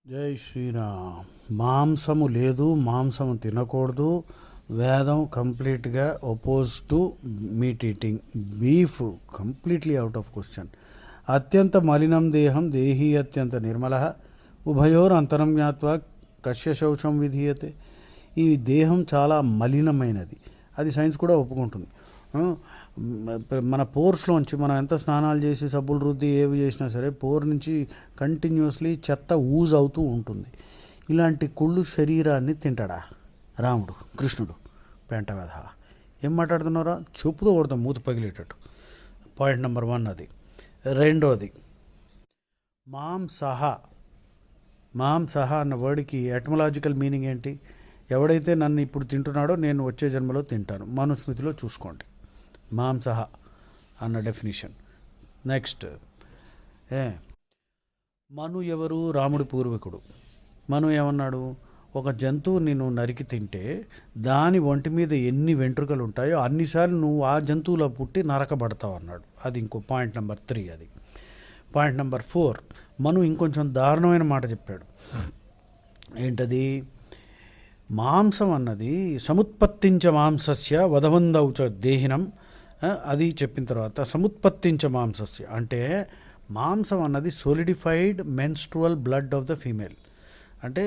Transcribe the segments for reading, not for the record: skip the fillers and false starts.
జై శ్రీరామ్. మాంసము లేదు, మాంసము తినకూడదు. వేదం కంప్లీట్గా oppose to meat eating. Beef completely out of question. అత్యంత మలినం దేహం దేహీ అత్యంత నిర్మల ఉభయోర్ అంతరం జ్ఞాత్వా కస్య శౌచం విధీయతే. ఈ దేహం చాలా మలినమైనది, అది సైన్స్ కూడా ఒప్పుకుంటుంది. మన పోర్స్లోంచి మనం ఎంత స్నానాలు చేసి సబ్బులు రుద్ది ఏవి చేసినా సరే పోర్ నుంచి కంటిన్యూస్లీ చెత్త ఊజ్ అవుతూ ఉంటుంది. ఇలాంటి కుళ్ళు శరీరాన్ని తింటాడా రాముడు కృష్ణుడు? పెంట వెధ ఏం మాట్లాడుతున్నారా? చెప్పుతో కొడతాం మూత పగిలేటట్టు. పాయింట్ నెంబర్ 1 అది. రెండోది మాంసహ. మాంసహ అన్న వర్డ్కి ఎటమలాజికల్ మీనింగ్ ఏంటి? ఎవడైతే నన్ను ఇప్పుడు తింటున్నాడో నేను వచ్చే జన్మలో తింటాను. మనుస్మృతిలో చూసుకోండి మాంసహ అన్న డెఫినిషన్. నెక్స్ట్ మను ఎవరు? రాముడి పూర్వీకుడు. మను ఏమన్నాడు? ఒక జంతువుని నువ్వు నరికి తింటే దాని ఒంటి మీద ఎన్ని వెంట్రుకలు ఉంటాయో అన్నిసార్లు నువ్వు ఆ జంతువులో పుట్టి నరకబడతావు అన్నాడు. అది ఇంకో పాయింట్ నెంబర్ 3 అది. పాయింట్ నెంబర్ 4 మను ఇంకొంచెం దారుణమైన మాట చెప్పాడు. ఏంటది? మాంసం అన్నది సముత్పత్తించ మాంసస్య వధవందౌచ దేహినం. అది చెప్పిన తర్వాత సముత్పత్తించ మాంసస్య అంటే మాంసం అన్నది solidified menstrual blood of the female. అంటే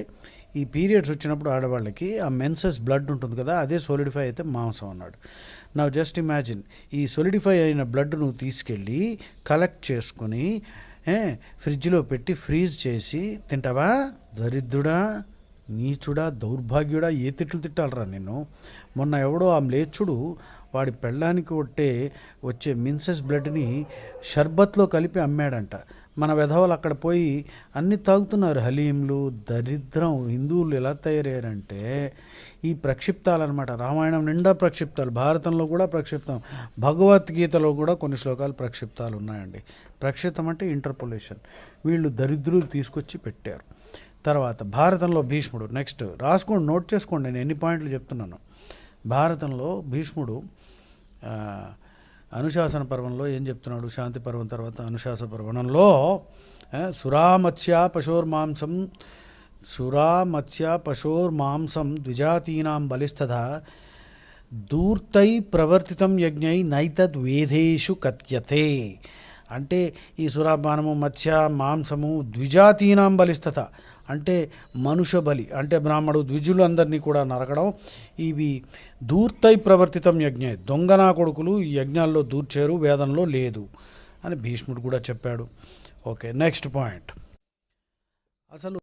ఈ పీరియడ్స్ వచ్చినప్పుడు ఆడవాళ్ళకి ఆ మెన్సెస్ బ్లడ్ ఉంటుంది కదా, అదే సోలిడిఫై అయితే మాంసం అన్నాడు. నా జస్ట్ ఇమాజిన్, ఈ సోలిడిఫై అయిన బ్లడ్ నువ్వు తీసుకెళ్ళి కలెక్ట్ చేసుకొని ఫ్రిడ్జ్లో పెట్టి ఫ్రీజ్ చేసి తింటావా? దరిద్రుడా, నీచుడా, దౌర్భాగ్యుడా, ఏ తిట్లు తిట్టాలరా నిన్ను? మొన్న ఎవడో ఆ మ్లేచ్చుడు వాడి పెళ్ళానికి వచ్చే మిన్సెస్ బ్లడ్ని షర్బత్లో కలిపి అమ్మాడంట. మన వెధవలు అక్కడ పోయి అన్నీ తాగుతున్నారు, హలీంలు. దరిద్రం. హిందువులు ఎలా తయారయ్యారంటే ఈ ప్రక్షిప్తాలన్నమాట. రామాయణం నిండా ప్రక్షిప్తాలు, భారతంలో కూడా ప్రక్షిప్తం, భగవద్గీతలో కూడా కొన్ని శ్లోకాలు ప్రక్షిప్తాలు ఉన్నాయండి. ప్రక్షిప్తం అంటే ఇంటర్పోలేషన్. వీళ్ళు దరిద్రులు తీసుకొచ్చి పెట్టారు. తర్వాత భారతంలో భీష్ముడు. నెక్స్ట్ రాసుకోండి, నోట్ చేసుకోండి, నేను ఎన్ని పాయింట్లు చెప్తున్నాను. భారతంలో భీష్ముడు అనుశాసన పర్వంలో ఏం చెప్తున్నాడు? శాంతి పర్వం తర్వాత అనుశాసన పర్వణంలో సురామత్స్య పశోర్మాంసం ద్విజాతీనాం బలిస్తథ దూర్తై ప్రవర్తితం యజ్ఞై నైతద్ వేదేషు కథ్యతే. అంటే ఈ సురాపానము, మత్స్య, మాంసము ద్విజాతీనాం బలిస్తథ అంటే మనుష్య బలి, అంటే బ్రాహ్మడు ద్విజులు అందరినీ కూడా నరకడం. ఇవి దూర్తై ప్రవర్తితం యజ్ఞ, దొంగనా కొడుకులు ఈ యజ్ఞాల్లో దూర్చారు, వేదంలో లేదు అని భీష్ముడు కూడా చెప్పాడు. Okay, next point. అసలు